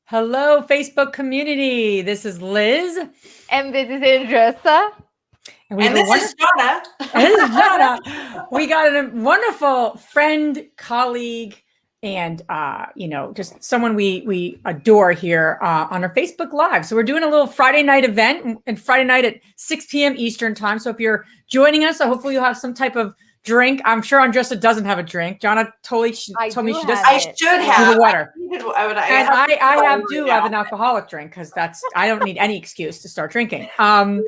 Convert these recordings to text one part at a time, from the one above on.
Hello, Facebook community. This is Liz. And this is Andressa. And this is Jonna. And this is Jonna. We got a wonderful friend, colleague, and just someone we adore here on our Facebook Live. So we're doing a little Friday night event, and Friday night at 6 p.m. Eastern time. So if you're joining us, hopefully you'll have some type of drink. I'm sure Andressa doesn't have a drink. Jonna totally told me she doesn't. I should have water. I have an alcoholic drink because I don't need any excuse to start drinking. But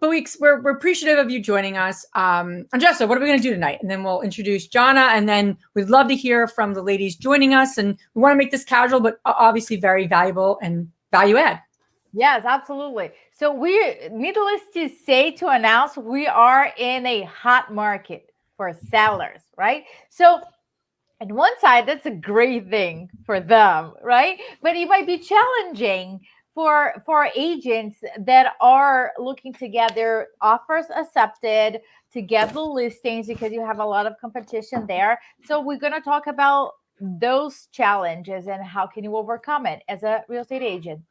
we're appreciative of you joining us. Andressa, what are we going to do tonight? And then we'll introduce Jonna, and then we'd love to hear from the ladies joining us. And we want to make this casual, but obviously very valuable and value add. Yes, absolutely. So needless to announce, we are in a hot market for sellers, right? So on one side, that's a great thing for them, right? But it might be challenging for agents that are looking to get their offers accepted, to get the listings, because you have a lot of competition there. So we're going to talk about those challenges and how can you overcome it as a real estate agent.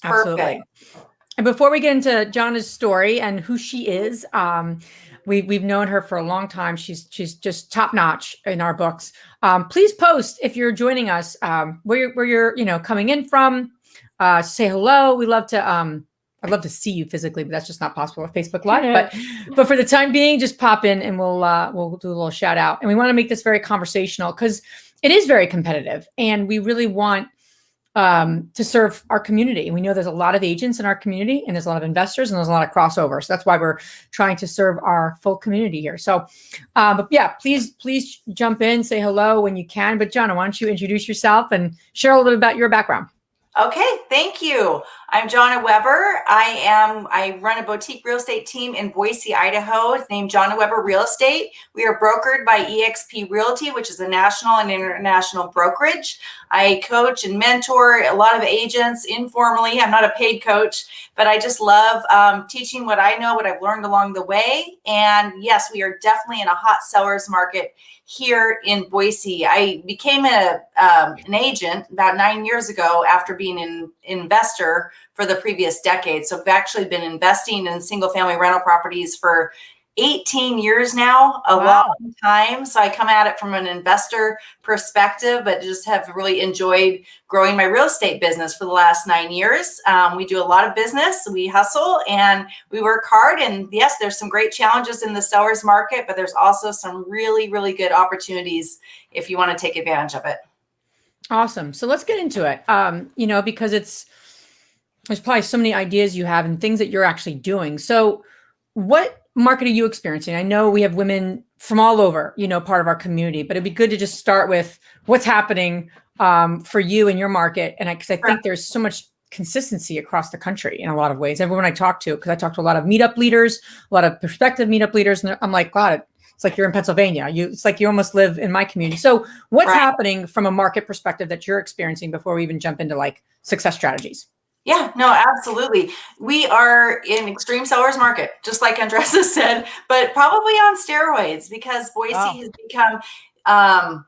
Absolutely. Perfect. And before we get into Jonna's story and who she is, we've known her for a long time. She's just top notch in our books. Please post if you're joining us, where you're coming in from. Say hello. We love to. I'd love to see you physically, but that's just not possible with Facebook Live. But for the time being, just pop in and we'll do a little shout out. And we want to make this very conversational because it is very competitive, and we really want to serve our community. And we know there's a lot of agents in our community, and there's a lot of investors, and there's a lot of crossover. So that's why we're trying to serve our full community here. So, but yeah, please jump in, say hello when you can. But Jonna, why don't you introduce yourself and share a little bit about your background? Okay, thank you. I'm Jonna Weber. I run a boutique real estate team in Boise, Idaho. It's named Jonna Weber Real Estate. We are brokered by eXp Realty, which is a national and international brokerage. I coach and mentor a lot of agents informally. I'm not a paid coach, but I just love teaching what I know, what I've learned along the way. And yes, we are definitely in a hot seller's market here in Boise. I became an agent about 9 years ago after being an investor for the previous decade. So I've actually been investing in single family rental properties for 18 years now, a long time. So I come at it from an investor perspective, but just have really enjoyed growing my real estate business for the last 9 years. We do a lot of business, we hustle and we work hard. And yes, there's some great challenges in the seller's market, but there's also some really, really good opportunities if you want to take advantage of it. Awesome. So let's get into it. Because there's probably so many ideas you have and things that you're actually doing. So what market are you experiencing? I know we have women from all over, part of our community, but it'd be good to just start with what's happening for you in your market. And because I think there's so much consistency across the country in a lot of ways. Everyone I talk to, because I talk to a lot of meetup leaders, a lot of prospective meetup leaders, and I'm like, God, it's like you're in Pennsylvania. It's like you almost live in my community. So what's happening from a market perspective that you're experiencing before we even jump into like success strategies? Yeah, no, absolutely. We are in extreme seller's market, just like Andressa said, but probably on steroids because Boise has become an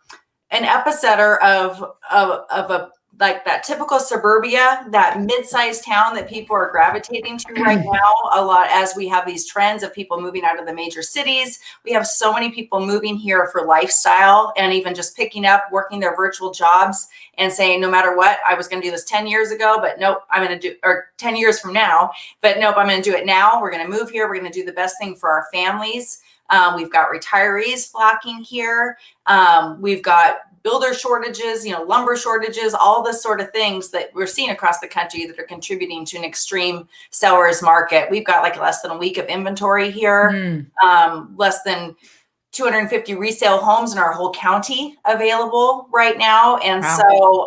epicenter of a like that typical suburbia, that mid-sized town that people are gravitating to right now a lot as we have these trends of people moving out of the major cities. We have so many people moving here for lifestyle and even just picking up, working their virtual jobs and saying, no matter what, I was going to do this 10 years ago, but nope, I'm going to do, or 10 years from now, but nope, I'm going to do it now. We're going to move here. We're going to do the best thing for our families. We've got retirees flocking here. We've got builder shortages, lumber shortages, all this sort of things that we're seeing across the country that are contributing to an extreme seller's market. We've got like less than a week of inventory here, less than 250 resale homes in our whole county available right now. And so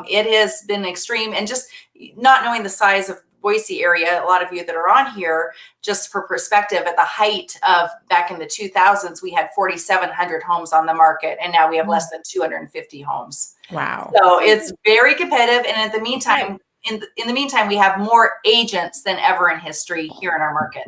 it has been extreme, and just not knowing the size of Boise area, a lot of you that are on here, just for perspective, at the height of back in the 2000s, we had 4,700 homes on the market, and now we have less than 250 homes. Wow. So it's very competitive. And in the meantime, we have more agents than ever in history here in our market.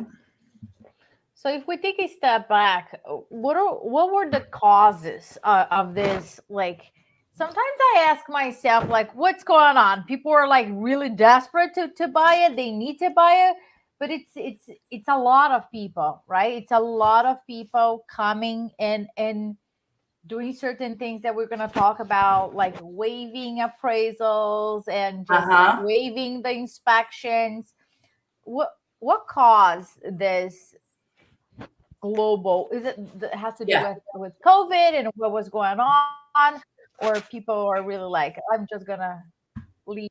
So if we take a step back, what were the causes of this like sometimes I ask myself, like, what's going on? People are like really desperate to buy it. They need to buy it, but it's a lot of people, right? It's a lot of people coming and doing certain things that we're going to talk about, like waiving appraisals and just waiving the inspections. What caused this global? Is it has to do with COVID and what was going on, or people are really like, I'm just gonna leave?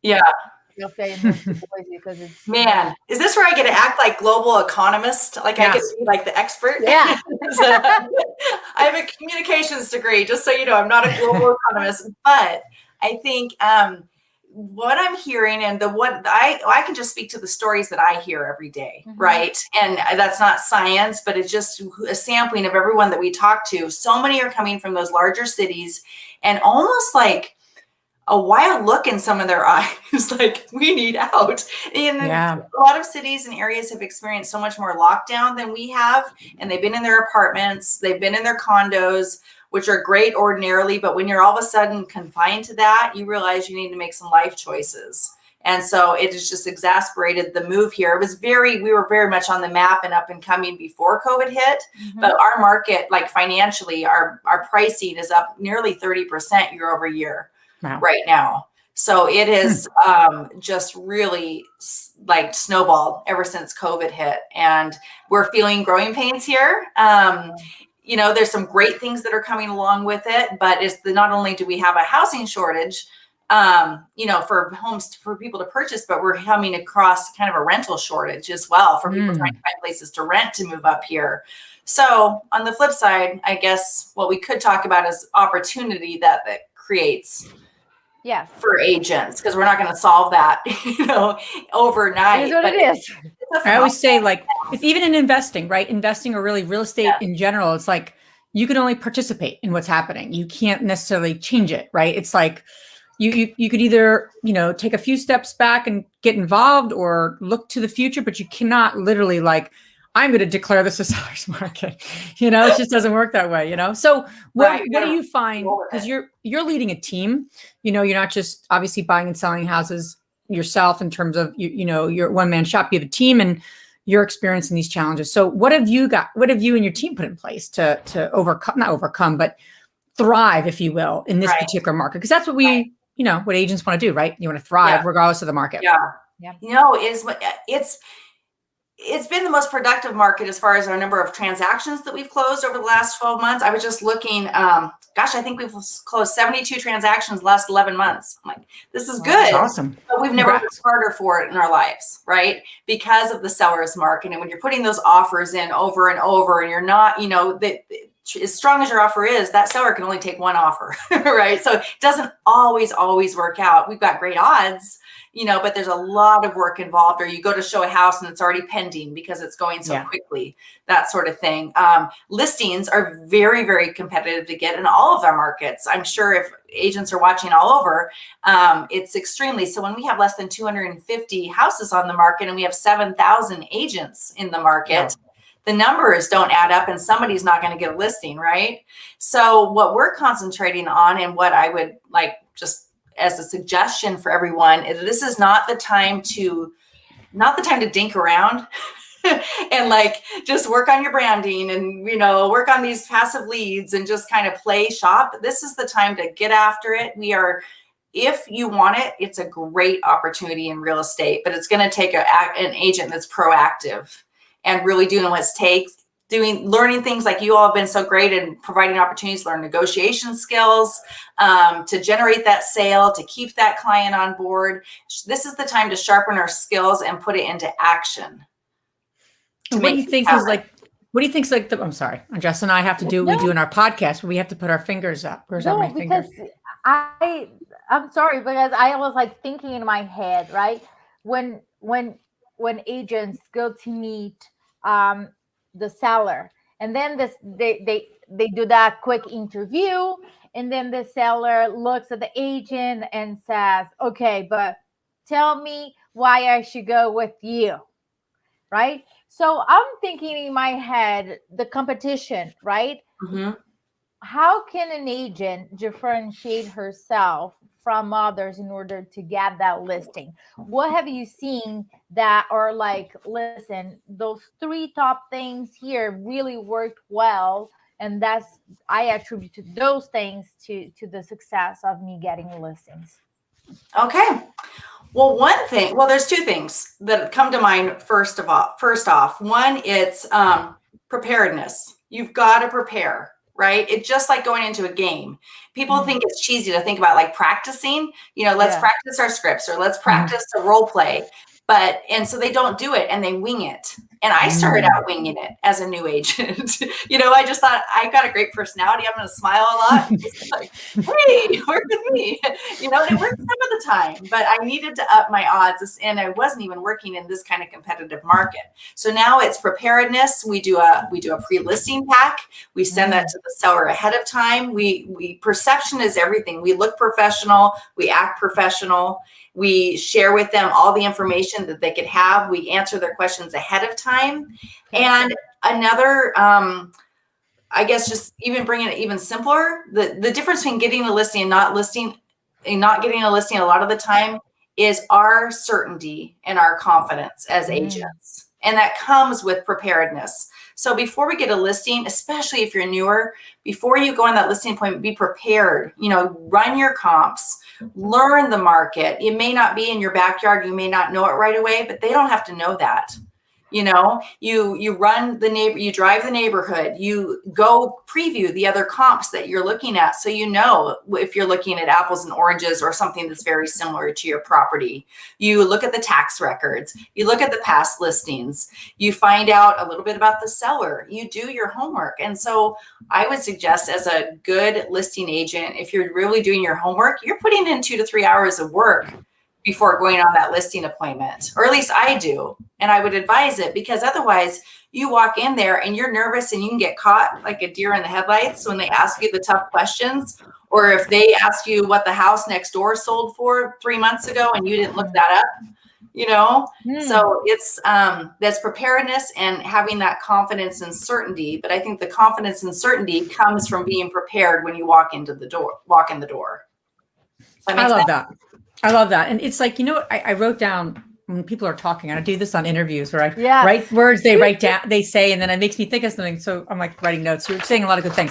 Because it's man. Is this where I get to act like global economist? Like I get to be like the expert? Yeah. I have a communications degree, just so you know. I'm not a global economist, but I think what I'm hearing and I can just speak to the stories that I hear every day, right? And that's not science, but it's just a sampling of everyone that we talk to. So many are coming from those larger cities, and almost like a wild look in some of their eyes, like we need out. And a lot of cities and areas have experienced so much more lockdown than we have, and they've been in their apartments, they've been in their condos, which are great ordinarily, but when you're all of a sudden confined to that, you realize you need to make some life choices. And so it has just exacerbated the move here. We were very much on the map and up and coming before COVID hit, but our market, like financially, our pricing is up nearly 30% year over year right now. So it is just really like snowballed ever since COVID hit, and we're feeling growing pains here. You know, there's some great things that are coming along with it, but not only do we have a housing shortage, you know, for homes for people to purchase, but we're coming across kind of a rental shortage as well for people trying to find places to rent to move up here. So on the flip side, I guess what we could talk about is opportunity that creates for agents, because we're not going to solve that, you know, overnight. It is what it is. I always say, like, it's even in investing, right? Investing, or really real estate in general, it's like you can only participate in what's happening. You can't necessarily change it, right? It's like you could either, you know, take a few steps back and get involved or look to the future, but you cannot literally like, I'm going to declare this a seller's market. You know, it just doesn't work that way, you know? So what do you find? Because you're leading a team, you know, you're not just obviously buying and selling houses yourself in terms of, you know, your one-man shop. You have a team and you're experiencing these challenges. So what have you and your team put in place to not overcome, but thrive, if you will, in this particular market? Because that's what you know, what agents want to do, right? You want to thrive regardless of the market. You know, it's been the most productive market as far as our number of transactions that we've closed over the last 12 months. I was just looking, I think we've closed 72 transactions the last 11 months. I'm like, this is good. That's awesome. But we've never worked harder for it in our lives, right? Because of the seller's market. And when you're putting those offers in over and over, and you're not, you know, as strong as your offer is, that seller can only take one offer, right? So it doesn't always work out. We've got great odds, you know, but there's a lot of work involved. Or you go to show a house and it's already pending because it's going so quickly, that sort of thing. Listings are very, very competitive to get in all of our markets. I'm sure if agents are watching all over, it's extremely. So when we have less than 250 houses on the market and we have 7,000 agents in the market, the numbers don't add up and somebody's not going to get a listing, right? So what we're concentrating on, and what I would like just as a suggestion for everyone, is this is not the time to dink around and like just work on your branding and, you know, work on these passive leads and just kind of play shop. This is the time to get after it. If you want it, it's a great opportunity in real estate, but it's going to take an agent that's proactive and really doing what it takes, learning things like you all have been so great in providing opportunities to learn negotiation skills, to generate that sale, to keep that client on board. This is the time to sharpen our skills and put it into action. What do you think is like I'm sorry, Jess and I have to do what we do in our podcast where we have to put our fingers up. Where's my finger? Because I'm sorry, because I was like thinking in my head, right? When agents go to meet the seller, and then they do that quick interview, and then the seller looks at the agent and says, okay, but tell me why I should go with you, right? So I'm thinking in my head, the competition, right? how can an agent differentiate herself from others in order to get that listing? What have you seen that are like, listen, those 3 top things here really worked well, and that's, I attribute to those things to the success of me getting listings? Okay. Well, there's 2 things that come to mind. First off, one, it's preparedness. You've got to prepare, right? It's just like going into a game. People think it's cheesy to think about like practicing, let's practice our scripts or let's practice a role play. And so they don't do it and they wing it. And I started out winging it as a new agent. I just thought I got a great personality. I'm going to smile a lot. Just like, hey, work with me. And it worked some of the time, but I needed to up my odds, and I wasn't even working in this kind of competitive market. So now it's preparedness. We do a pre-listing pack. We send that to the seller ahead of time. Perception is everything. We look professional. We act professional. We share with them all the information that they could have. We answer their questions ahead of time. And another, I guess, just even bringing it even simpler, the difference between getting a listing and not getting a listing a lot of the time is our certainty and our confidence as agents. And that comes with preparedness. So before we get a listing, especially if you're newer, before you go on that listing appointment, be prepared. Run your comps, learn the market. It may not be in your backyard. You may not know it right away, but they don't have to know that. You run you drive the neighborhood, you go preview the other comps that you're looking at. So, if you're looking at apples and oranges or something that's very similar to your property, you look at the tax records, you look at the past listings, you find out a little bit about the seller, you do your homework. And so I would suggest, as a good listing agent, if you're really doing your homework, you're putting in 2 to 3 hours of work before going on that listing appointment, or at least I do. And I would advise it, because otherwise you walk in there and you're nervous and you can get caught like a deer in the headlights when they ask you the tough questions, or if they ask you what the house next door sold for 3 months ago and you didn't look that up, So it's that's preparedness and having that confidence and certainty. But I think the confidence and certainty comes from being prepared when you walk in the door. I love that. I love that. And it's like, I wrote down, when people are talking, and I do this on interviews where I write words they say, and then it makes me think of something. So I'm like writing notes. You're saying a lot of good things,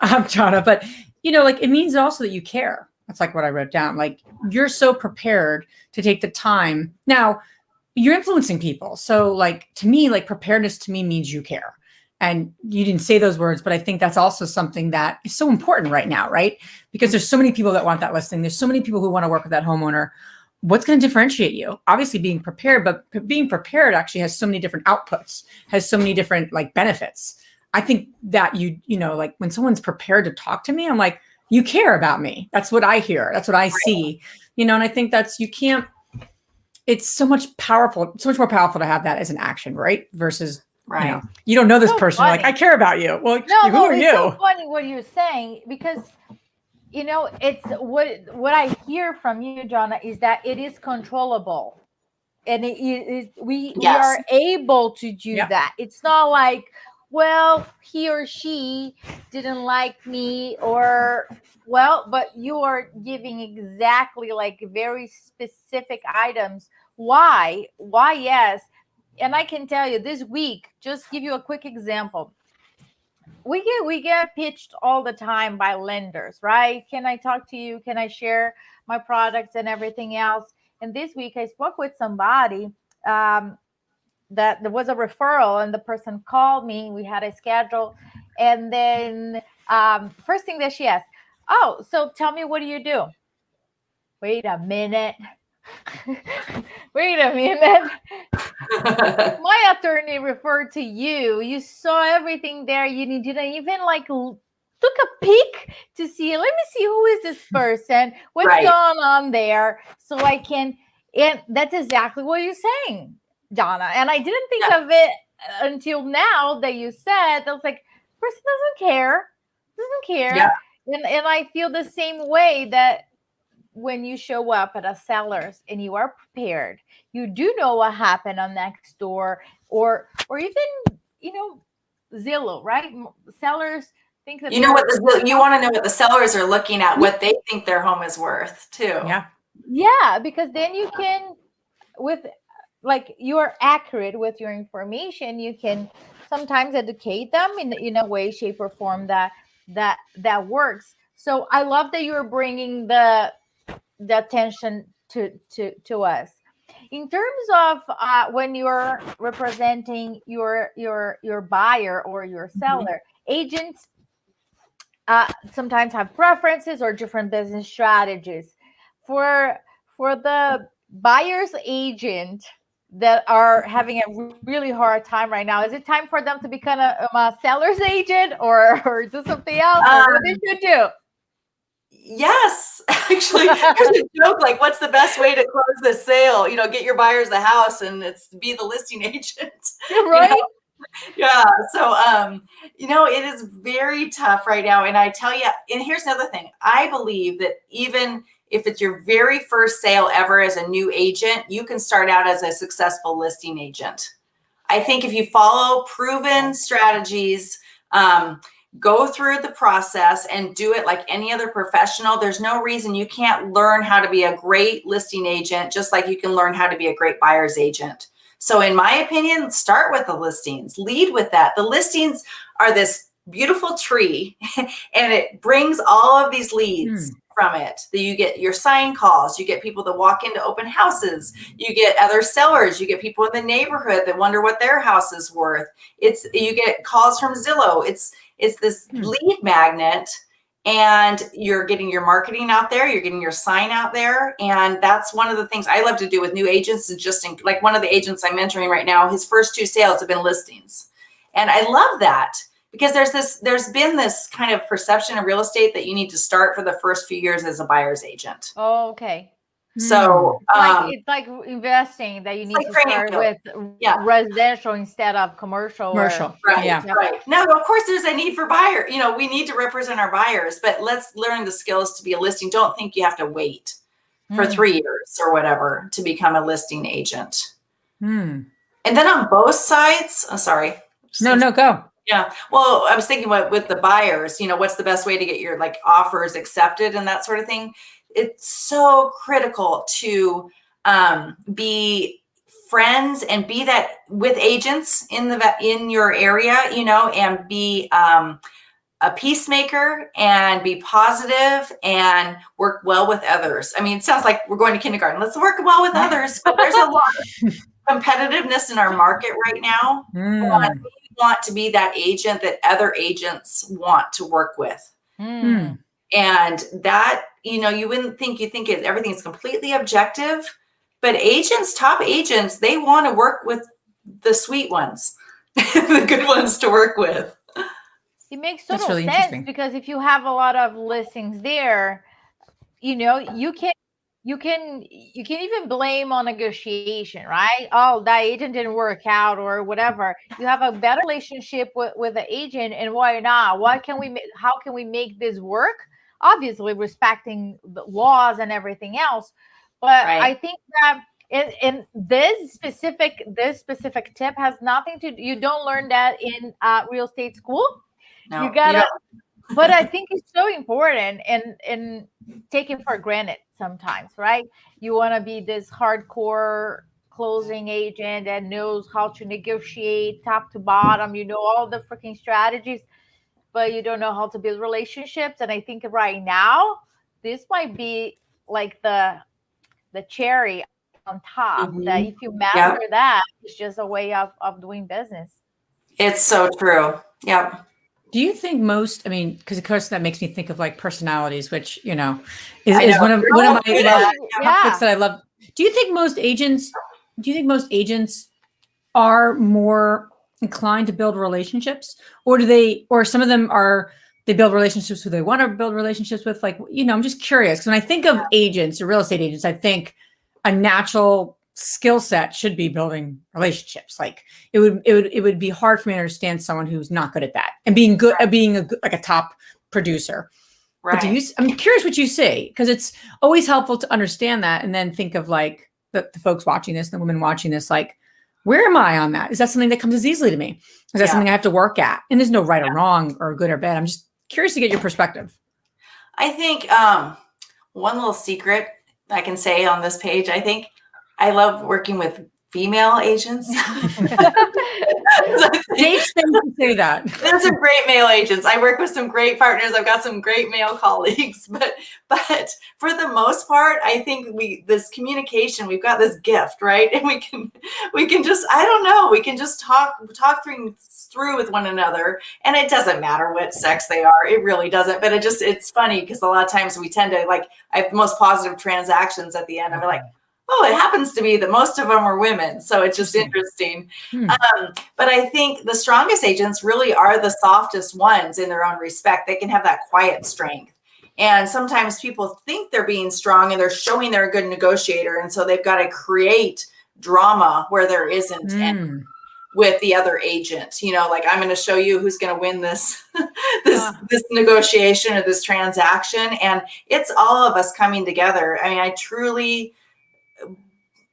Jonna, but it means also that you care. That's like what I wrote down. Like, you're so prepared to take the time. Now you're influencing people. So like, to me, like, preparedness to me means you care. And you didn't say those words, but I think that's also something that is so important right now, right? Because there's so many people that want that listing. There's so many people who want to work with that homeowner. What's going to differentiate you? Obviously being prepared, but being prepared actually has so many different outputs, has so many different benefits. I think that like, when someone's prepared to talk to me, I'm like, you care about me. That's what I hear. That's what I see, and I think it's so much more powerful to have that as an action, right? Versus, right. You don't know this person. Like, I care about you. Well, who are you? It's so funny what you're saying, because it's what I hear from you, Jonna, is that it is controllable, and we are able to do that. It's not like, well, he or she didn't like me, but you are giving exactly like very specific items. Why? Yes. And I can tell you, this week, just give you a quick example. We get pitched all the time by lenders, right? Can I talk to you? Can I share my products and everything else? And this week I spoke with somebody that there was a referral, and the person called me. We had a schedule. And then first thing that she asked, oh, so tell me, what do you do? Wait a minute. My attorney referred to you. You saw everything there. You didn't even took a peek to see, let me see, who is this person? What's going on there? So I can, and that's exactly what you're saying, Jonna. And I didn't think of it until now that you said. I was like, person doesn't care. Yeah. And I feel the same way, that when you show up at a seller's and you are prepared, you do know what happened on next door, or even, Zillow, right? Sellers think that you know what you want to know what the sellers are looking at, what they think their home is worth too. Yeah, because then you can, with like, you're accurate with your information, you can sometimes educate them in a way, shape, or form that works. So I love that you're bringing the attention to us. In terms of when you're representing your buyer or your seller, agents sometimes have preferences or different business strategies. For the buyer's agent that are having a really hard time right now, is it time for them to become a seller's agent or do something else, or what they should do? Yes, actually, there's a joke like, what's the best way to close the sale? You know, get your buyers a house, and it's be the listing agent. Right? You know? Yeah. So, you know, it is very tough right now. And I tell you, and here's another thing. I believe that even if it's your very first sale ever as a new agent, you can start out as a successful listing agent. I think if you follow proven strategies, go through the process and do it like any other professional, there's no reason you can't learn how to be a great listing agent, just like you can learn how to be a great buyer's agent. So in my opinion, start with the listings, lead with that. The listings are this beautiful tree and it brings all of these leads from it. That you get your sign calls, you get people that walk into open houses, you get other sellers, you get people in the neighborhood that wonder what their house is worth. You get calls from Zillow. It's this lead magnet, and you're getting your marketing out there, you're getting your sign out there. And that's one of the things I love to do with new agents, is just like one of the agents I'm mentoring right now, his first 2 sales have been listings. And I love that, because there's been this kind of perception in real estate that you need to start for the first few years as a buyer's agent. Oh, okay. So it's like investing, that you need to start with residential instead of commercial. Right. Now, of course, there's a need for buyer. You know, we need to represent our buyers, but let's learn the skills to be a listing. Don't think you have to wait for 3 years or whatever to become a listing agent. And then on both sides, sorry. No, go. Yeah. Well, I was thinking with the buyers, you know, what's the best way to get your like offers accepted and that sort of thing. It's so critical to be friends and be that with agents in your area, you know, and be a peacemaker and be positive and work well with others. I mean, it sounds like we're going to kindergarten. Let's work well with others, but there's a lot of competitiveness in our market right now. We want to be that agent that other agents want to work with. And that, you know, you think everything's completely objective, but top agents, they want to work with the sweet ones, the good ones to work with. It makes total sense, because if you have a lot of listings there, you know, you can even blame on negotiation, right? Oh, that agent didn't work out or whatever. You have a better relationship with the agent, and why not? How can we make this work? Obviously respecting the laws and everything else. But I think that in this specific tip has nothing to, you don't learn that in real estate school. No, you gotta, but I think it's so important and taken for granted sometimes, right? You want to be this hardcore closing agent that knows how to negotiate top to bottom, you know, all the freaking strategies, but you don't know how to build relationships. And I think right now, this might be like the cherry on top, that if you master that, it's just a way of doing business. It's so true. Yep. Do you think because of course that makes me think of like personalities, which, you know, is one of my topics that I love. Do you think most agents are more inclined to build relationships, or some of them they build relationships who they want to build relationships with? Like, you know, I'm just curious, because when I think of agents or real estate agents, I think a natural skill set should be building relationships. Like it would be hard for me to understand someone who's not good at that and being good at being a top producer. Right. But I'm curious what you say, because it's always helpful to understand that and then think of like the folks watching this, the women watching this, like, where am I on that? Is that something that comes as easily to me? Is that something I have to work at? And there's no right or wrong or good or bad. I'm just curious to get your perspective. I think one little secret I can say on this page, I think I love working with female agents. Safe space to say that. There's some great male agents. I work with some great partners. I've got some great male colleagues, but for the most part, I think this communication, we've got this gift, right? And we can just, I don't know, we can just talk through with one another, and it doesn't matter what sex they are. It really doesn't. But it's funny because a lot of times we tend to, like, I have the most positive transactions at the end. I'm like, oh, it happens to be that most of them are women. So it's just interesting. But I think the strongest agents really are the softest ones in their own respect. They can have that quiet strength. And sometimes people think they're being strong and they're showing they're a good negotiator. And so they've got to create drama where there isn't any with the other agent. You know, like, I'm going to show you who's going to win this this negotiation or this transaction. And it's all of us coming together. I mean, I truly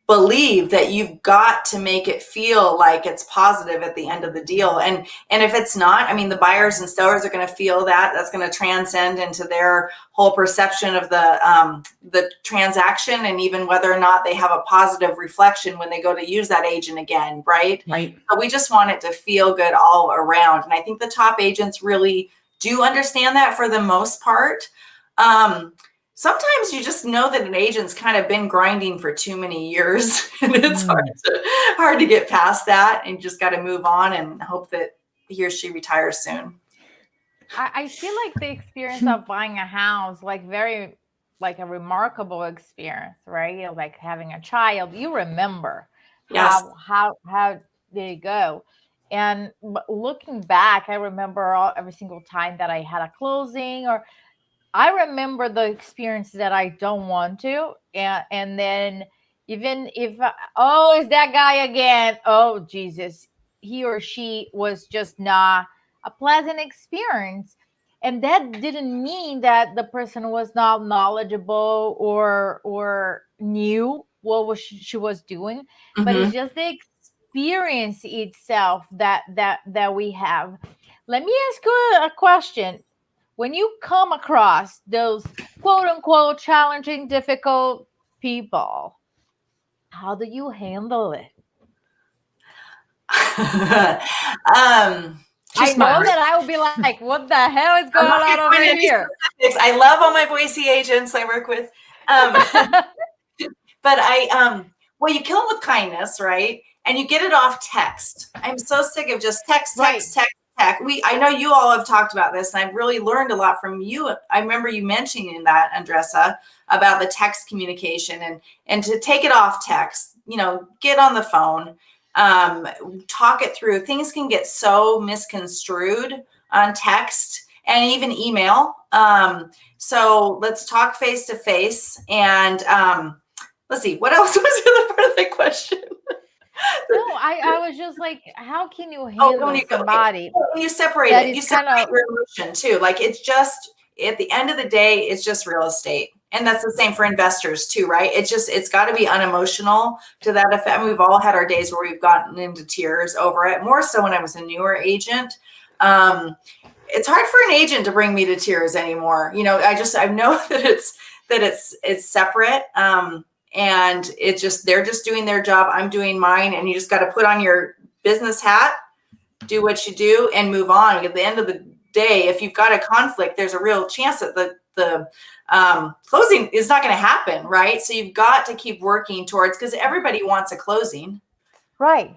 believe that you've got to make it feel like it's positive at the end of the deal. And if it's not, I mean, the buyers and sellers are going to feel that. That's going to transcend into their whole perception of the transaction, and even whether or not they have a positive reflection when they go to use that agent again, right? Right. So we just want it to feel good all around. And I think the top agents really do understand that for the most part. Sometimes you just know that an agent's kind of been grinding for too many years, and it's hard to get past that, and you just got to move on and hope that he or she retires soon. I feel like the experience of buying a house, like very, like a remarkable experience, right? Like having a child, you remember how did it go? And looking back, I remember every single time that I had a closing, or I remember the experience that I don't want to. And then even if, it's that guy again. Oh, Jesus, he or she was just not a pleasant experience. And that didn't mean that the person was not knowledgeable or knew what she was doing, but it's just the experience itself that we have. Let me ask you a question. When you come across those quote unquote challenging, difficult people, how do you handle it? I know that I will be like, what the hell is going on over here? I love all my Boise agents I work with. But well, you kill them with kindness, right? And you get it off text. I'm so sick of just text. I know you all have talked about this, and I've really learned a lot from you. I remember you mentioning that, Andressa, about the text communication, and to take it off text, you know, get on the phone, talk it through. Things can get so misconstrued on text and even email. So let's talk face to face. And let's see, what else was the other part of that question? No, I was just like, how can you handle somebody? When you separate it, you separate your emotion too. Like, it's just, at the end of the day, it's just real estate. And that's the same for investors too, right? It's got to be unemotional to that effect. I mean, we've all had our days where we've gotten into tears over it, more so when I was a newer agent. It's hard for an agent to bring me to tears anymore. You know, I know that it's separate. And it's just, they're just doing their job. I'm doing mine. And you just got to put on your business hat, do what you do, and move on. At the end of the day, if you've got a conflict, there's a real chance that the closing is not going to happen, right? So you've got to keep working towards, because everybody wants a closing. Right.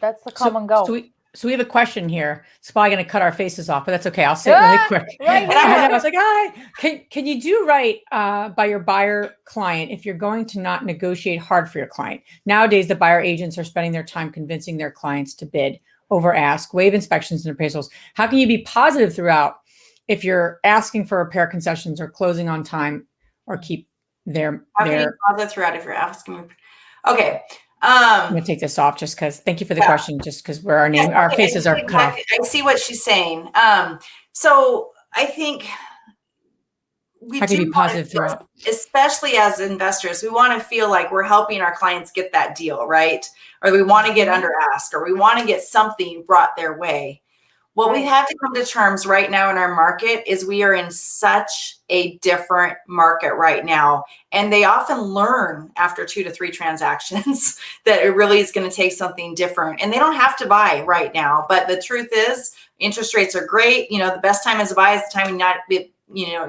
That's the common goal. So we have a question here. It's probably going to cut our faces off, but that's okay. I'll say it really quick. Right. I was like, hi. Can you do right by your buyer client if you're going to not negotiate hard for your client? Nowadays, the buyer agents are spending their time convincing their clients to bid, over ask, waive inspections and appraisals. How can you be positive throughout if you're asking for repair concessions or closing on time, or keep their... How can you be positive throughout if you're asking? Okay. I'm going to take this off just because, thank you for the question, just because our faces are cut off. I see what she's saying. So I think we do be positive throughout, especially as investors. We want to feel like we're helping our clients get that deal, right? Or we want to get under ask, or we want to get something brought their way. What we have to come to terms right now in our market is we are in such a different market right now. And they often learn after 2 to 3 transactions that it really is going to take something different. And they don't have to buy right now. But the truth is, interest rates are great. You know, the best time is to buy is the time you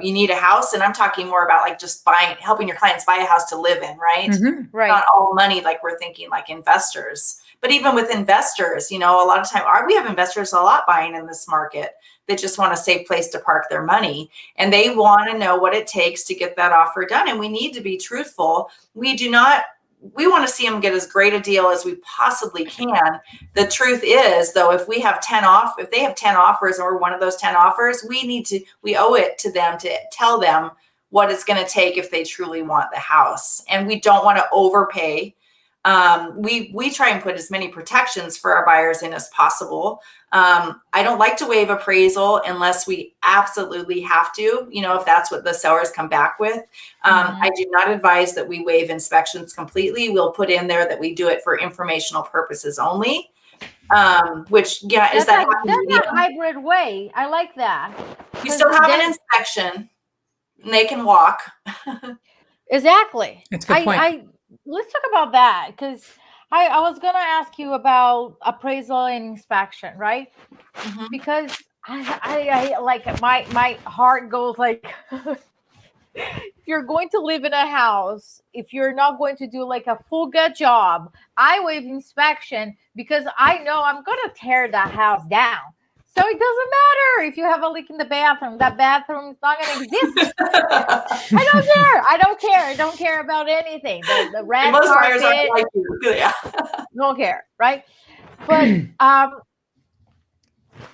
need a house. And I'm talking more about like just helping your clients buy a house to live in, right? Mm-hmm. Right. Not all money like we're thinking like investors. But even with investors, you know, a lot of time we have investors a lot buying in this market that just want a safe place to park their money. And they want to know what it takes to get that offer done. And we need to be truthful. We want to see them get as great a deal as we possibly can. The truth is, though, if they have 10 offers and we're one of those 10 offers, we owe it to them to tell them what it's going to take if they truly want the house. And we don't want to overpay. We try and put as many protections for our buyers in as possible. I don't like to waive appraisal unless we absolutely have to, you know, if that's what the sellers come back with. I do not advise that we waive inspections completely. We'll put in there that we do it for informational purposes only, which is that's a hybrid way. I like that. You still have an inspection and they can walk. Exactly. That's a good point. Let's talk about that, because I was gonna ask you about appraisal and inspection, right? Mm-hmm. Because I like my heart goes like, if you're going to live in a house, if you're not going to do like a full good job, I waive inspection because I know I'm gonna tear that house down. So it doesn't matter if you have a leak in the bathroom. That bathroom is not going to exist. I don't care. I don't care about anything. The red most carpet. buyers aren't like you. Yeah. Don't care, right? But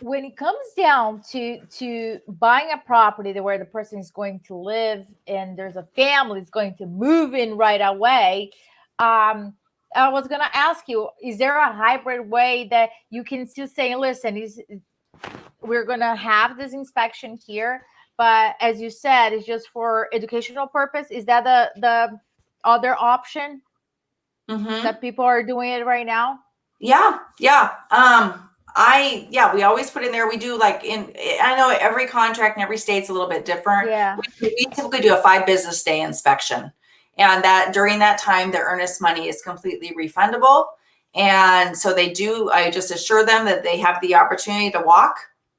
when it comes down to buying a property where the person is going to live and there's a family that's going to move in right away, I was going to ask you, is there a hybrid way that you can still say, listen, we're going to have this inspection here, but as you said, it's just for educational purpose? Is that the other option that people are doing it right now? Yeah. We always put in there, we do I know every contract in every state's a little bit different. Yeah. We typically do a 5 business day inspection, and that during that time, the earnest money is completely refundable. And so I just assure them that they have the opportunity to walk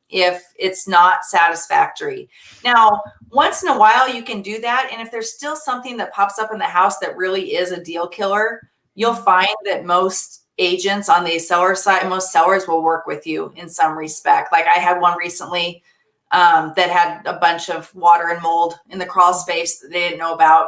if it's not satisfactory. Now, once in a while you can do that. And if there's still something that pops up in the house that really is a deal killer, you'll find that most agents on the seller side, most sellers will work with you in some respect. Like I had one recently that had a bunch of water and mold in the crawl space that they didn't know about.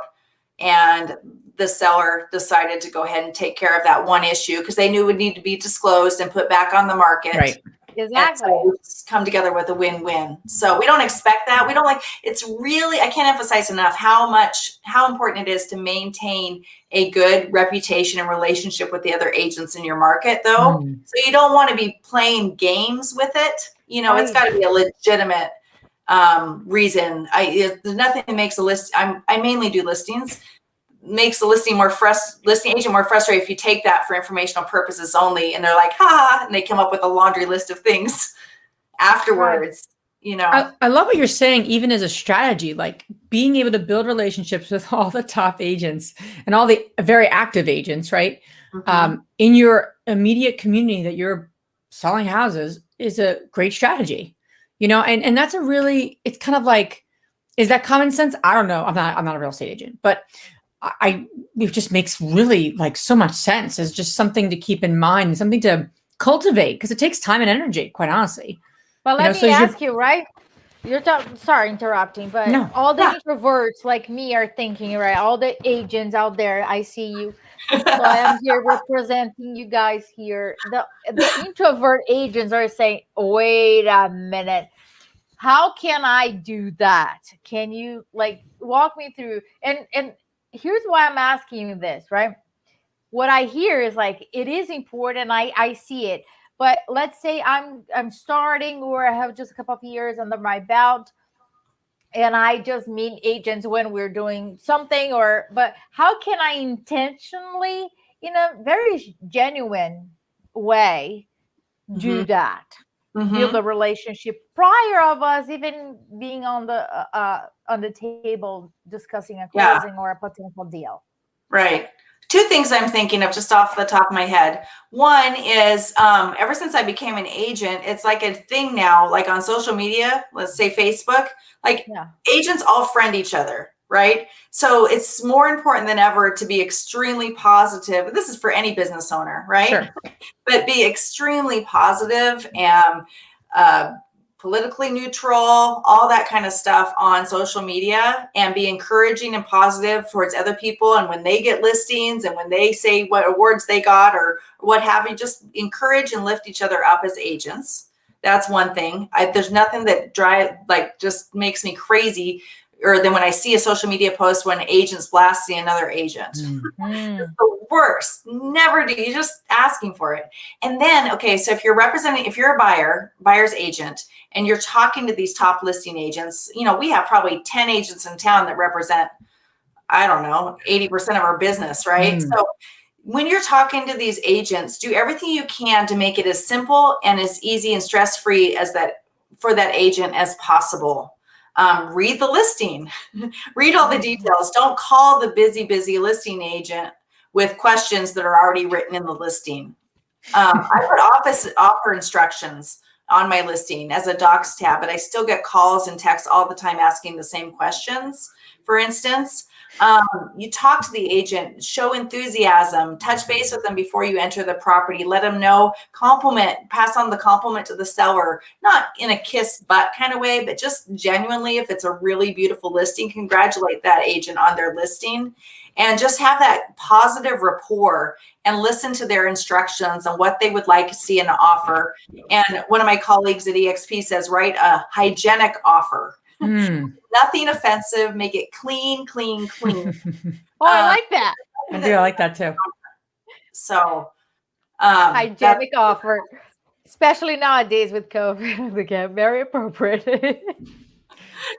And the seller decided to go ahead and take care of that one issue because they knew it would need to be disclosed and put back on the market. Right. Exactly. So we come together with a win-win. So we don't expect that. We don't it's really, I can't emphasize enough how important it is to maintain a good reputation and relationship with the other agents in your market, though. So you don't want to be playing games with it. You know, It's got to be a legitimate reason. There's nothing that makes a list. I mainly do listings. Makes the listing agent more frustrated if you take that for informational purposes only, and they're like, and they come up with a laundry list of things afterwards. You know, I love what you're saying, even as a strategy, like being able to build relationships with all the top agents and all the very active agents, right? In your immediate community that you're selling houses is a great strategy, you know, and that's it's kind of like, is that common sense? I don't know. I'm not a real estate agent, but it just makes really like so much sense as just something to keep in mind, something to cultivate, because it takes time and energy, quite honestly. But let me ask you, right? Sorry, interrupting, but no. All the introverts like me are thinking, right? All the agents out there, I see you. So I am here representing you guys here. The introvert agents are saying, wait a minute. How can I do that? Can you walk me through? And here's why I'm asking you this, right? What I hear is it is important. I see it. But let's say I'm starting, or I have just a couple of years under my belt, and I just meet agents when we're doing something, but how can I intentionally, in a very genuine way, do that? build a relationship prior of us even being on the table discussing a closing or a potential deal. Right. Two things I'm thinking of just off the top of my head. One is ever since I became an agent, it's like a thing now, like on social media, let's say Facebook, like agents all friend each other, right? So it's more important than ever to be extremely positive. This is for any business owner, right? Sure. But be extremely positive and politically neutral, all that kind of stuff on social media, and be encouraging and positive towards other people. And when they get listings and when they say what awards they got or what have you, just encourage and lift each other up as agents. That's one thing. There's nothing that just makes me crazy or than when I see a social media post when an agent's blasting another agent. It's the worst. Never do. You're just asking for it. And then, okay, so if you're a buyer's agent, and you're talking to these top listing agents, we have probably 10 agents in town that represent, I don't know, 80% of our business, right? So when you're talking to these agents, do everything you can to make it as simple and as easy and stress-free as that for that agent as possible. Read the listing, read all the details. Don't call the busy listing agent with questions that are already written in the listing. I put offer instructions on my listing as a docs tab, but I still get calls and texts all the time asking the same questions. For instance, you talk to the agent, show enthusiasm, touch base with them before you enter the property, let them know, pass on the compliment to the seller, not in a kiss butt kind of way, but just genuinely, if it's a really beautiful listing, congratulate that agent on their listing and just have that positive rapport and listen to their instructions on what they would like to see in an offer. And one of my colleagues at EXP says, write a hygienic offer. Nothing offensive, make it clean. I like that. I do. I like that too. So hygienic offer, especially nowadays with COVID, again, very appropriate.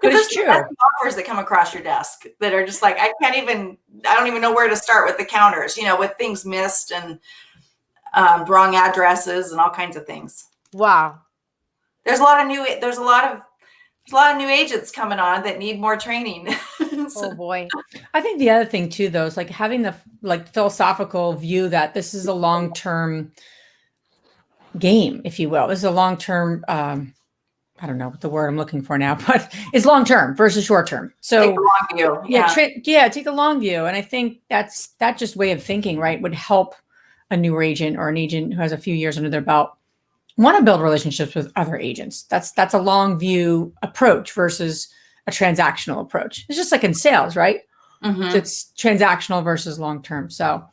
But it's true. Offers that come across your desk that are just like, I don't even know where to start with the counters, with things missed and wrong addresses and all kinds of things. Wow. There's a lot of new agents coming on that need more training. Oh boy. I think the other thing too, though, is like having the philosophical view that this is a long-term game, if you will. This is a long-term, I don't know what the word I'm looking for now, but it's long-term versus short-term. So take the long view. Take the long view. And I think that just way of thinking, right, would help a new agent or an agent who has a few years under their belt want to build relationships with other agents. That's a long view approach versus a transactional approach. It's just like in sales, right? So it's transactional versus long-term. So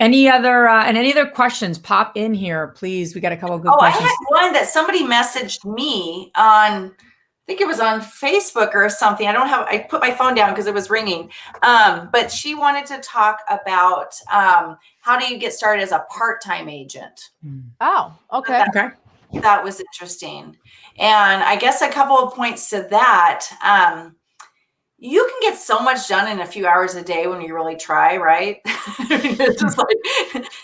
any other questions pop in here, please? We got a couple of good questions. I had one that somebody messaged me on, I think it was on Facebook or something. I put my phone down because it was ringing. But she wanted to talk about how do you get started as a part-time agent? Oh, okay. That was interesting. And I guess a couple of points to that. You can get so much done in a few hours a day when you really try, right? It's just like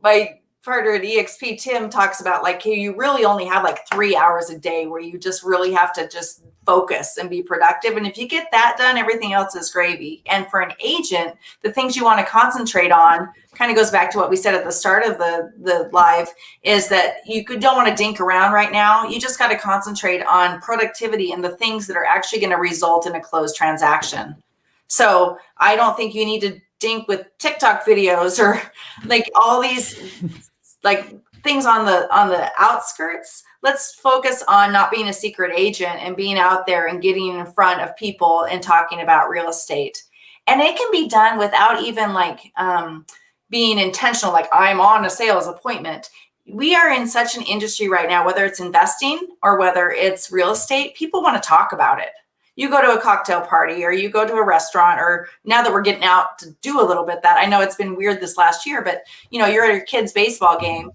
my partner at EXP, Tim, talks about like, hey, you really only have like 3 hours a day where you just really have to just focus and be productive. And if you get that done, everything else is gravy. And for an agent, the things you want to concentrate on kind of goes back to what we said at the start of the live, is that you don't want to dink around right now. You just got to concentrate on productivity and the things that are actually going to result in a closed transaction. So I don't think you need to dink with TikTok videos or like all these like things on the outskirts. Let's focus on not being a secret agent and being out there and getting in front of people and talking about real estate. And it can be done without even like being intentional, like I'm on a sales appointment. We are in such an industry right now, whether it's investing or whether it's real estate, people want to talk about it. You go to a cocktail party or you go to a restaurant, or now that we're getting out to do a little bit that, I know it's been weird this last year, but you're at your kid's baseball game.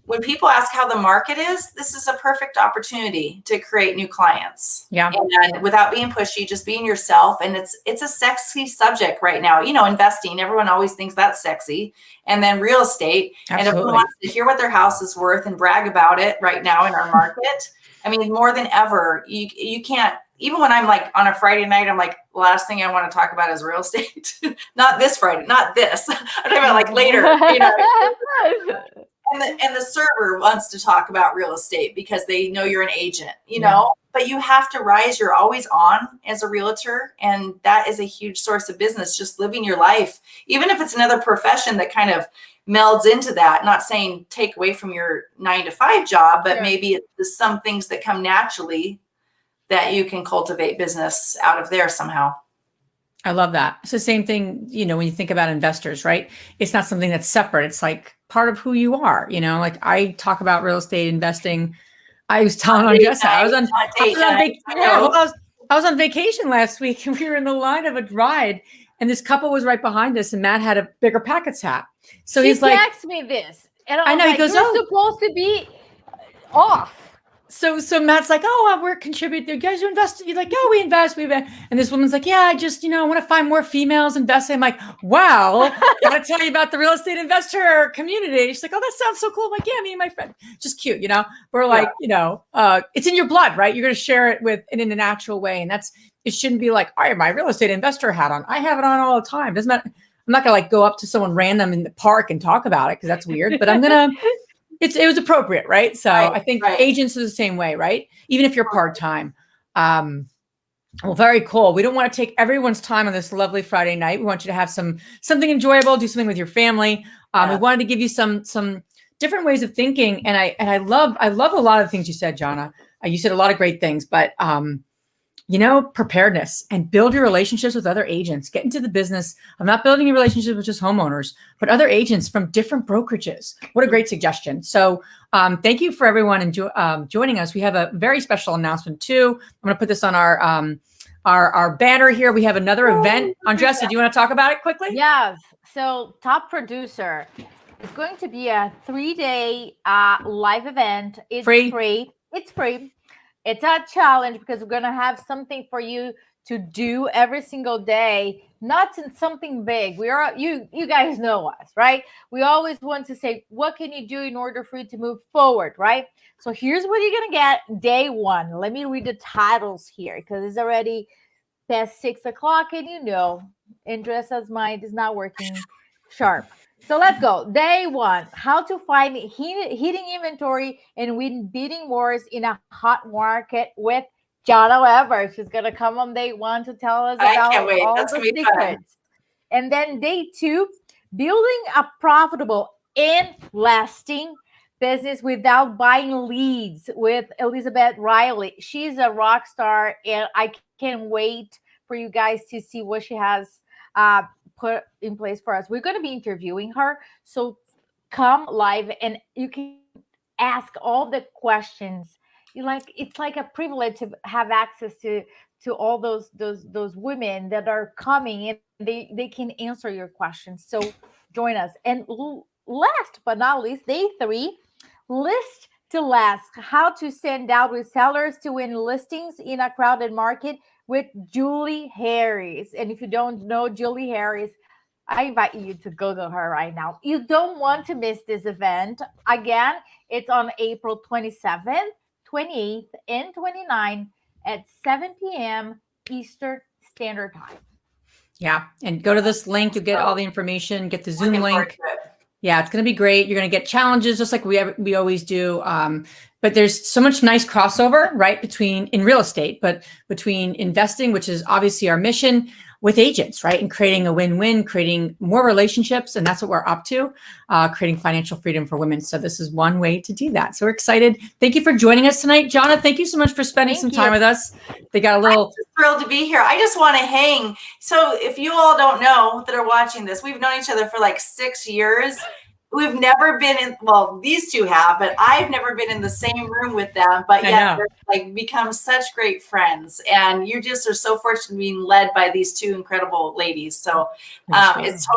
when people ask how the market is, this is a perfect opportunity to create new clients. Yeah. And without being pushy, just being yourself. And it's a sexy subject right now. You know, investing, everyone always thinks that's sexy. And then real estate. Absolutely. And everyone wants to hear what their house is worth and brag about it right now in our market. I mean, more than ever, you can't, even when I'm like on a Friday night, I'm like, the last thing I want to talk about is real estate. Not this Friday, not this. I'm talking about like later, you know. And the server wants to talk about real estate because they know you're an agent, you know, but you have to rise. You're always on as a realtor. And that is a huge source of business, just living your life, even if it's another profession that kind of melds into that. Not saying take away from your 9-to-5 job, but maybe it's some things that come naturally that you can cultivate business out of there somehow. I love that. It's the same thing, you know, when you think about investors, right? It's not something that's separate. It's like part of who you are, you know, like I talk about real estate investing. I was telling on Jessa, I was on vacation last week and we were in the line of a ride and this couple was right behind us and Matt had a bigger packets hat. So he's like, text me this. And I know, like, he goes, you're supposed to be off. So Matt's like, oh, we're contributing. You guys, you invest. You're like, oh, we invest. And this woman's like, yeah, I just, you know, I want to find more females investing. I'm like, wow, I want to tell you about the real estate investor community. She's like, oh, that sounds so cool. I'm like, yeah, me and my friend, just cute, you know. We're like, you know, it's in your blood, right? You're going to share it with in a natural way, and it shouldn't be like, I have my real estate investor hat on. I have it on all the time. Doesn't matter. I'm not gonna like go up to someone random in the park and talk about it because that's weird. But I'm gonna. It was appropriate, right? So I think agents are the same way, right? Even if you're part-time. Well, very cool. We don't want to take everyone's time on this lovely Friday night. We want you to have something enjoyable, do something with your family. We wanted to give you some different ways of thinking. And I love a lot of the things you said, Jonna. You said a lot of great things, but you know, preparedness and build your relationships with other agents. Get into the business of not building your relationships with just homeowners, but other agents from different brokerages. What a great suggestion. So thank you for everyone joining us. We have a very special announcement too. I'm going to put this on our banner here. We have another event. Andressa, do you want to talk about it quickly? Yes. So Top Producer is going to be a 3-day live event. It's free. It's free. It's a challenge because we're going to have something for you to do every single day, not something big. You guys know us, right? We always want to say, what can you do in order for you to move forward, right? So here's what you're going to get day 1. Let me read the titles here because it's already past 6 o'clock and you know, Andressa's mind is not working sharp. So let's go. Day 1, how to find heating inventory and win bidding wars in a hot market with Jonna Weber. She's going to come on day 1 to tell us about all the secrets. And then day 2, building a profitable and lasting business without buying leads with Elizabeth Riley. She's a rock star and I can't wait for you guys to see what she has put in place for us. We're going to be interviewing her. So come live and you can ask all the questions. It's like a privilege to have access to all those women that are coming and they can answer your questions. So join us. And last but not least, day 3, list to last, how to stand out with sellers to win listings in a crowded market with Julie Harris. And if you don't know Julie Harris, I invite you to Google her right now. You don't want to miss this event. Again, it's on April 27th, 28th, and 29th at 7 p.m. Eastern Standard Time. Yeah. And go to this link. You'll get all the information, get the Zoom link. Yeah, it's going to be great. You're going to get challenges just like we always do. But there's so much nice crossover, right, in real estate, but between investing, which is obviously our mission, with agents, right, and creating a win-win, creating more relationships. And that's what we're up to, creating financial freedom for women. So this is one way to do that. So we're excited. Thank you for joining us tonight. Jonna, thank you so much for spending some time with us. They got a little... I'm just thrilled to be here. I just want to hang. So if you all don't know that are watching this, we've known each other for like 6 years. We've never been in, well, these two have, but I've never been in the same room with them, but yet they're like become such great friends. And you just are so fortunate being led by these two incredible ladies. So it's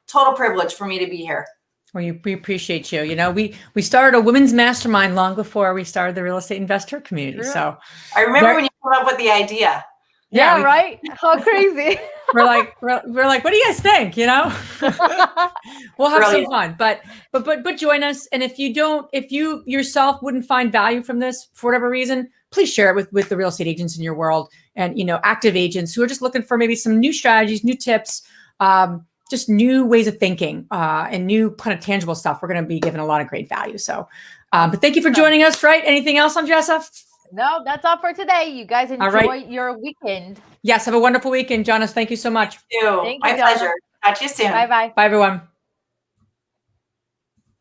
total privilege for me to be here. Well, we appreciate you. You know, we started a women's mastermind long before we started the real estate investor community. True. So I remember when you came up with the idea. Yeah, right. How crazy. we're like, what do you guys think? You know, we'll have some fun, but join us. And if you yourself wouldn't find value from this for whatever reason, please share it with the real estate agents in your world and, active agents who are just looking for maybe some new strategies, new tips, just new ways of thinking, and new kind of tangible stuff. We're going to be giving a lot of great value. So, but thank you for joining us. Right. Anything else on Jessa? No, that's all for today. You guys enjoy your weekend. Yes. Have a wonderful weekend. Jonna, thank you so much. Thank you. My pleasure. Talk to you soon. Bye-bye. Bye, everyone.